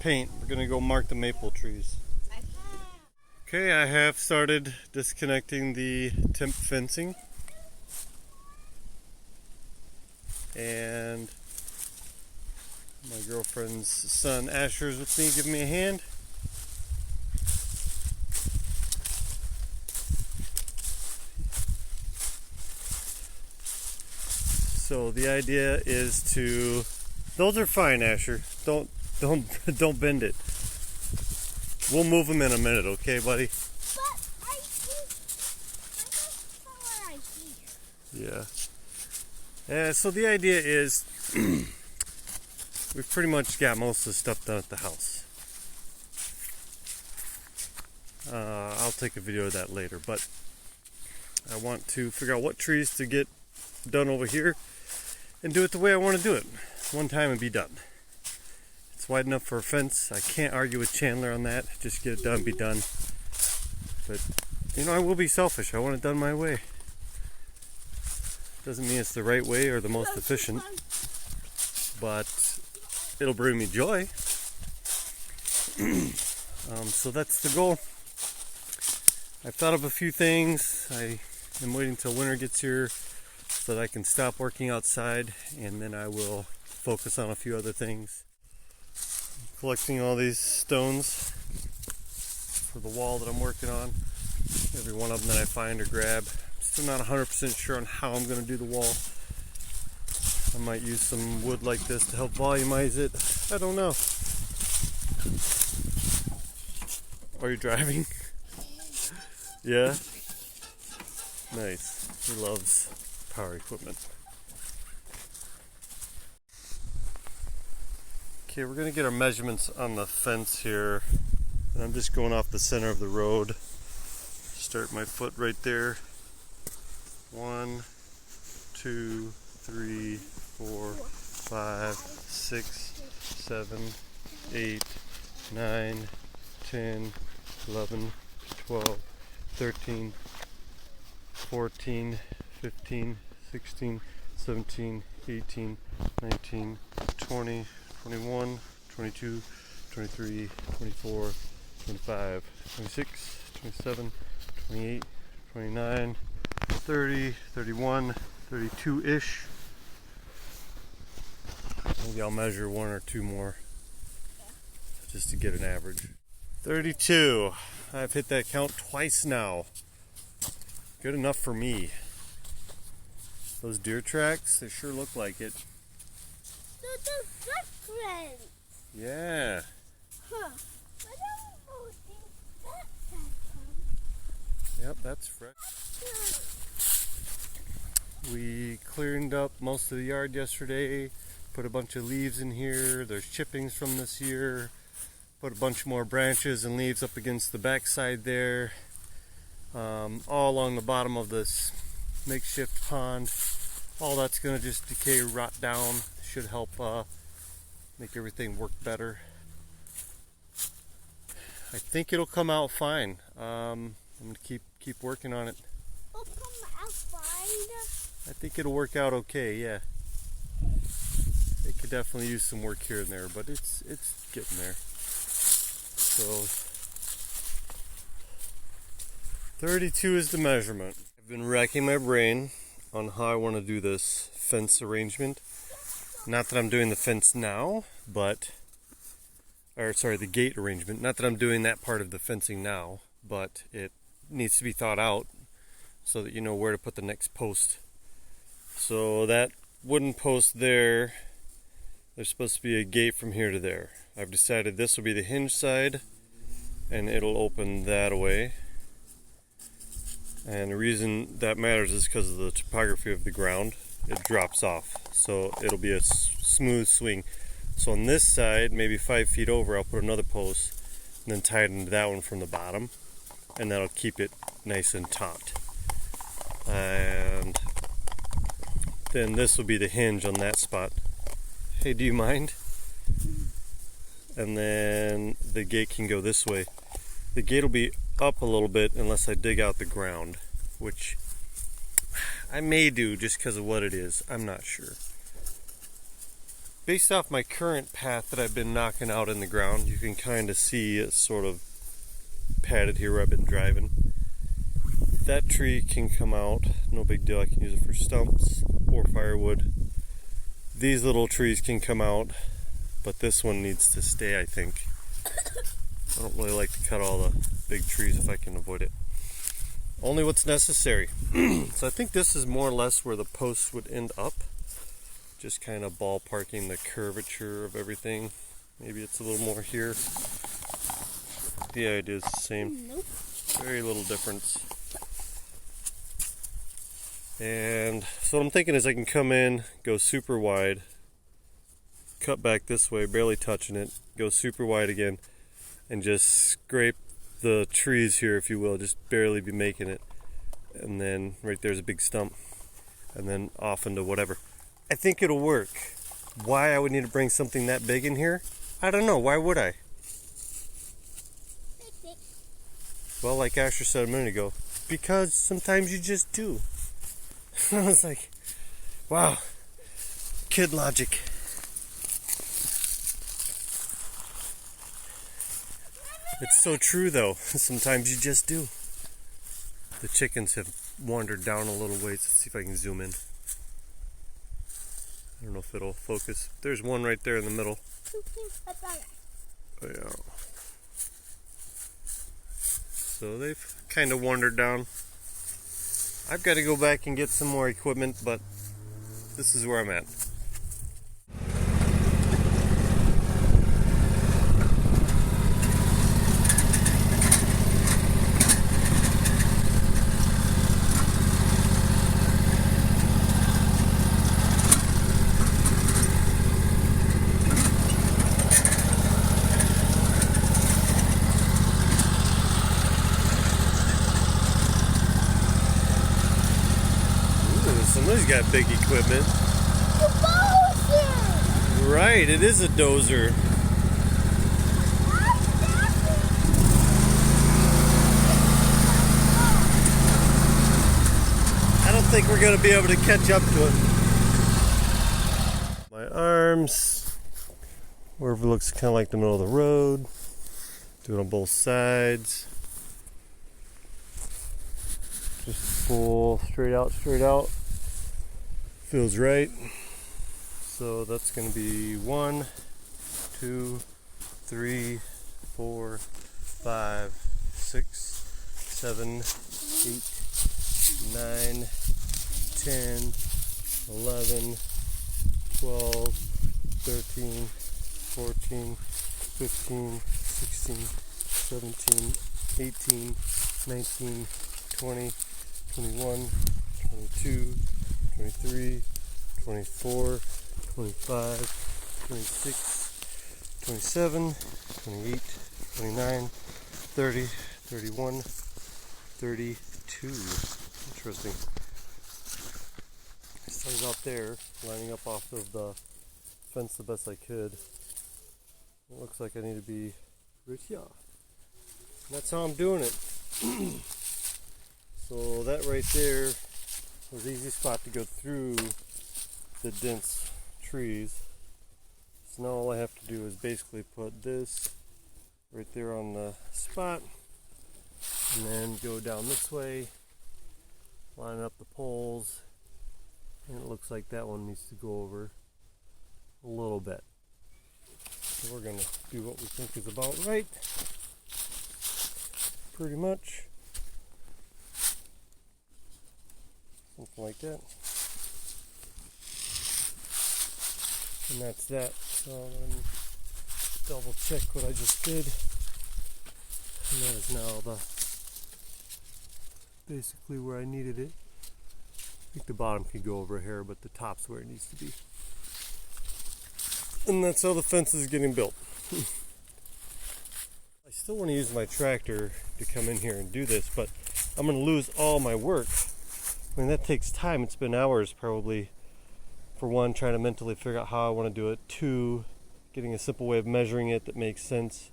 paint. We're gonna go mark the maple trees. Okay, I have started disconnecting the temp fencing. And my girlfriend's son Asher's with me, giving me a hand. So the idea is to, those are fine, Asher. Don't bend it. We'll move them in a minute, okay, buddy? But I Yeah. Yeah, so the idea is we've pretty much got most of the stuff done at the house. I'll take a video of that later, but I want to figure out what trees to get done over here and do it the way I want to do it. One time and be done. It's wide enough for a fence. I can't argue with Chandler on that. Just get it done, be done. But, you know, I will be selfish. I want it done my way. Doesn't mean it's the right way or the most efficient, but it'll bring me joy. So that's the goal. I've thought of a few things. I am waiting till winter gets here so that I can stop working outside, and then I will focus on a few other things. I'm collecting all these stones for the wall that I'm working on. Every one of them that I find or grab. Still not 100% sure on how I'm going to do the wall. I might use some wood like this to help volumize it. I don't know. Are you driving? Yeah? Nice. He loves power equipment. Okay, we're going to get our measurements on the fence here. And I'm just going off the center of the road. Start my foot right there. 1, 2, 3, 4, 5, 6, 7, 8, 9, 10, 11, 12, 13, 14, 15, 16, 17, 18, 19, 20, 21, 22, 23, 24, 25, 26, 27, 28, 29, 30, 31, 32-ish. Maybe I'll measure one or two more just to get an average. 32. I've hit that count twice now. Good enough for me. Those deer tracks, they sure look like it. the footprint. Yeah. Huh. I don't know what that. Yep, that's fresh. We cleaned up most of the yard yesterday, put a bunch of leaves in here. There's chippings from this year. Put a bunch more branches and leaves up against the backside there. All along the bottom of this makeshift pond. All that's going to just decay, rot down. Should help make everything work better. I think it'll come out fine. I'm going to keep working on it. It'll come out fine? I think it'll work out okay, yeah. It could definitely use some work here and there, but it's getting there. So 32 is the measurement. I've been racking my brain on how I want to do this fence arrangement. Not that I'm doing the fence now, but the gate arrangement. Not that I'm doing that part of the fencing now, but it needs to be thought out so that you know where to put the next post. So that wooden post there, there's supposed to be a gate from here to there. I've decided this will be the hinge side and it'll open that away. And the reason that matters is because of the topography of the ground. It drops off, so it'll be a smooth swing. So on this side, maybe 5 feet over, I'll put another post and then tie it into that one from the bottom, and that'll keep it nice and taut. And then this will be the hinge on that spot. Hey, do you mind? And then the gate can go this way. The gate will be up a little bit unless I dig out the ground, which I may do just because of what it is. I'm not sure. Based off my current path that I've been knocking out in the ground, you can kind of see it's sort of padded here where I've been driving. That tree can come out, no big deal. I can use it for stumps or firewood. These little trees can come out, but this one needs to stay, I think. I don't really like to cut all the big trees if I can avoid it. Only what's necessary. So I think this is more or less where the posts would end up. Just kind of ballparking the curvature of everything. Maybe it's a little more here. The idea is the same. Nope. Very little difference. And so what I'm thinking is I can come in, go super wide, cut back this way, barely touching it, go super wide again, and just scrape the trees here, if you will, just barely be making it. And then right there's a big stump, and then off into whatever. I think it'll work. Why I would need to bring something that big in here? I don't know. Why would I? Well, like Asher said a minute ago, because sometimes you just do. I was like, wow, kid logic. It's so true though. Sometimes you just do. The chickens have wandered down a little ways. Let's see if I can zoom in. I don't know if it'll focus. There's one right there in the middle. Oh, yeah. So they've kind of wandered down. I've got to go back and get some more equipment, but this is where I'm at. Somebody's got big equipment. The dozer! Right, it is a dozer. I don't think we're going to be able to catch up to it. My arms, wherever it looks kind of like the middle of the road. Do it on both sides. Just pull straight out, straight out. Feels right. So that's going to be 1, 2, 3, 4, 5, 6, 7, 8, 9, 10, 11, 12, 13, 14, 15, 16, 17, 18, 19, 20, 21, 22, 23, 24, 25, 26, 27, 28, 29, 30, 31, 32. Interesting. I started out there, lining up off of the fence the best I could. It looks like I need to be right here. And that's how I'm doing it. So that right there was the easy spot to go through the dense trees. So now all I have to do is basically put this right there on the spot and then go down this way, line up the poles, and it looks like that one needs to go over a little bit. So we're going to do what we think is about right, pretty much. Something like that. And that's that. So I'm going to double check what I just did. And that is now the basically where I needed it. I think the bottom can go over here, but the top's where it needs to be. And that's how the fence is getting built. I still want to use my tractor to come in here and do this, but I'm going to lose all my work. I mean, that takes time. It's been hours probably. For one, trying to mentally figure out how I want to do it. 2, getting a simple way of measuring it that makes sense.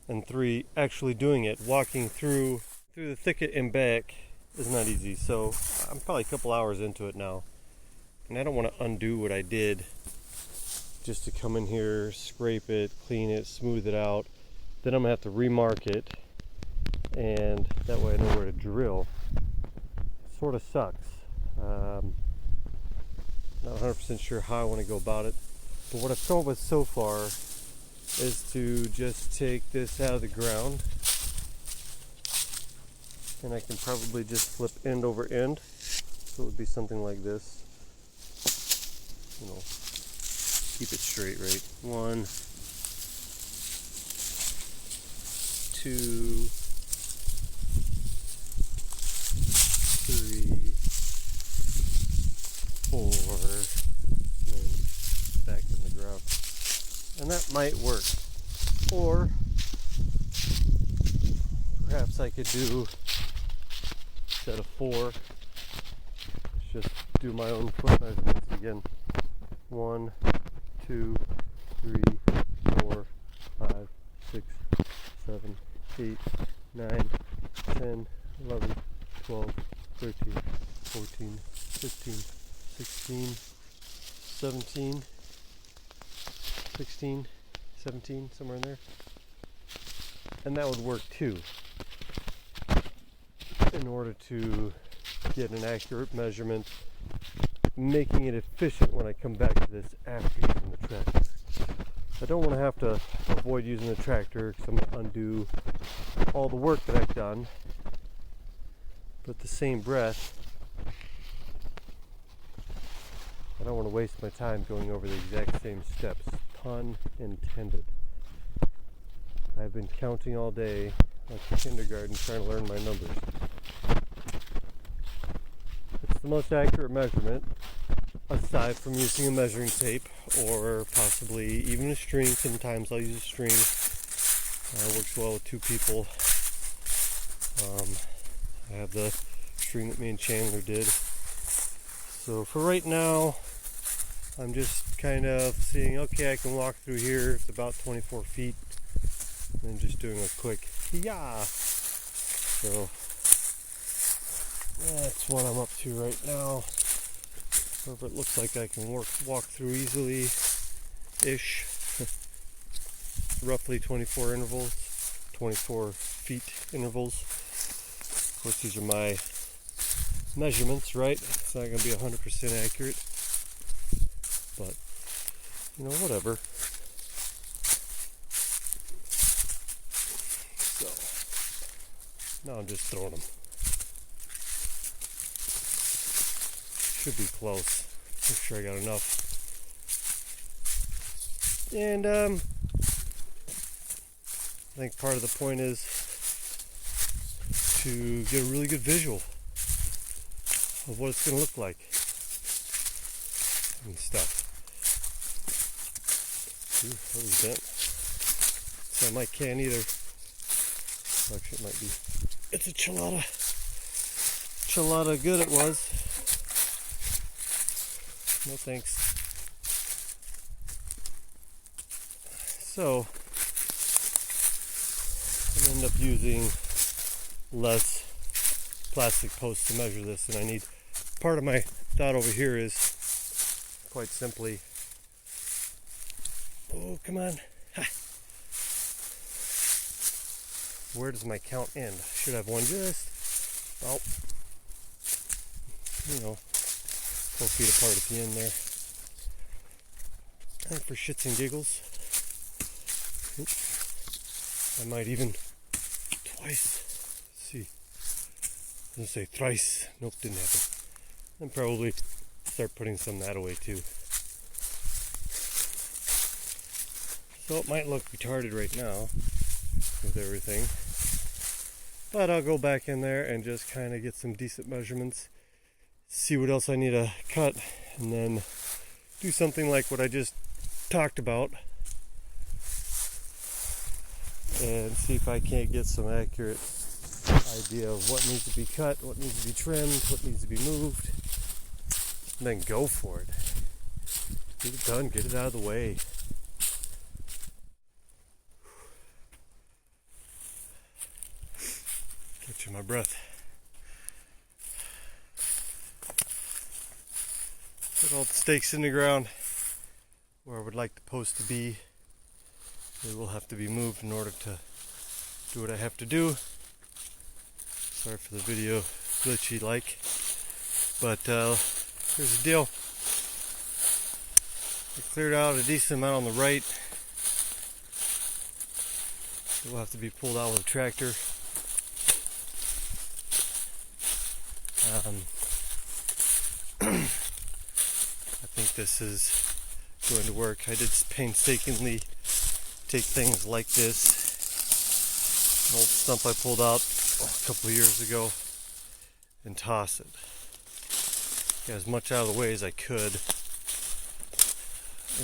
And 3, actually doing it. Walking through the thicket and back is not easy. So I'm probably a couple hours into it now. And I don't want to undo what I did just to come in here, scrape it, clean it, smooth it out. Then I'm gonna have to remark it, and that way I know where to drill. Sort of sucks. Not 100% sure how I want to go about it, but what I've come up with so far is to just take this out of the ground, and I can probably just flip end over end, so it would be something like this. You know, keep it straight, right? 1, 2, 3, 4, and then back in the ground. And that might work. Or perhaps I could do, instead of 4, let's just do my own foot measurements again. 1, 2, 3, 4, 5, 6, 7, 8, 9, 10, 11, 12, 13, 14, 15, 16, 17, 16, 17, somewhere in there. And that would work too, in order to get an accurate measurement, making it efficient when I come back to this after using the tractor. I don't want to have to avoid using the tractor because I'm going to undo all the work that I've done, but at the same breath, I don't want to waste my time going over the exact same steps, pun intended. I've been counting all day like a kindergarten trying to learn my numbers. It's the most accurate measurement, aside from using a measuring tape or possibly even a string. Sometimes I'll use a string. It works well with 2 people. I have the string that me and Chandler did. So for right now, I'm just kind of seeing, okay, I can walk through here. It's about 24 feet. And just doing a quick yeah. So that's what I'm up to right now. However, it looks like I can walk through easily ish. Roughly 24 intervals, 24 feet intervals. Of course, these are my measurements, right? It's not going to be 100% accurate, but you know, whatever. So now I'm just throwing them. Should be close. Make sure I got enough. And I think part of the point is to get a really good visual of what it's going to look like and stuff. Ooh, that was bent. So I might can't either. Actually, it might be. It's a chelada. Chelada good it was. No thanks. So I'm going to end up using less plastic posts to measure this, and I need, part of my thought over here is quite simply, oh come on, ha. Where does my count end? I should have one just about, you know, 4 feet apart at the end there. And for shits and giggles, I might even twice. Let's see. I was gonna say thrice. Nope, didn't happen. And probably start putting some that away too. So it might look retarded right now with everything, but I'll go back in there and just kind of get some decent measurements, see what else I need to cut, and then do something like what I just talked about, and see if I can't get some accurate idea of what needs to be cut, what needs to be trimmed, what needs to be moved, and then go for it. Get it done, get it out of the way. Catching my breath. Put all the stakes in the ground. where I would like the post to be. It will have to be moved in order to do what I have to do. Sorry for the video glitchy like, but here's the deal. I cleared out a decent amount on the right. It will have to be pulled out with a tractor. I think this is going to work. I did painstakingly take things like this, an old stump I pulled out a couple of years ago, and toss it. Got as much out of the way as I could,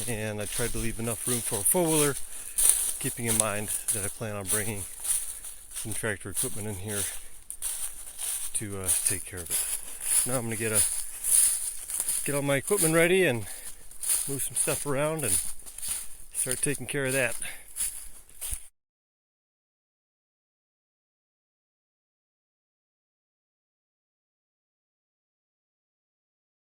and I tried to leave enough room for a four-wheeler, keeping in mind that I plan on bringing some tractor equipment in here to take care of it. Now I'm going to get all my equipment ready and move some stuff around and start taking care of that.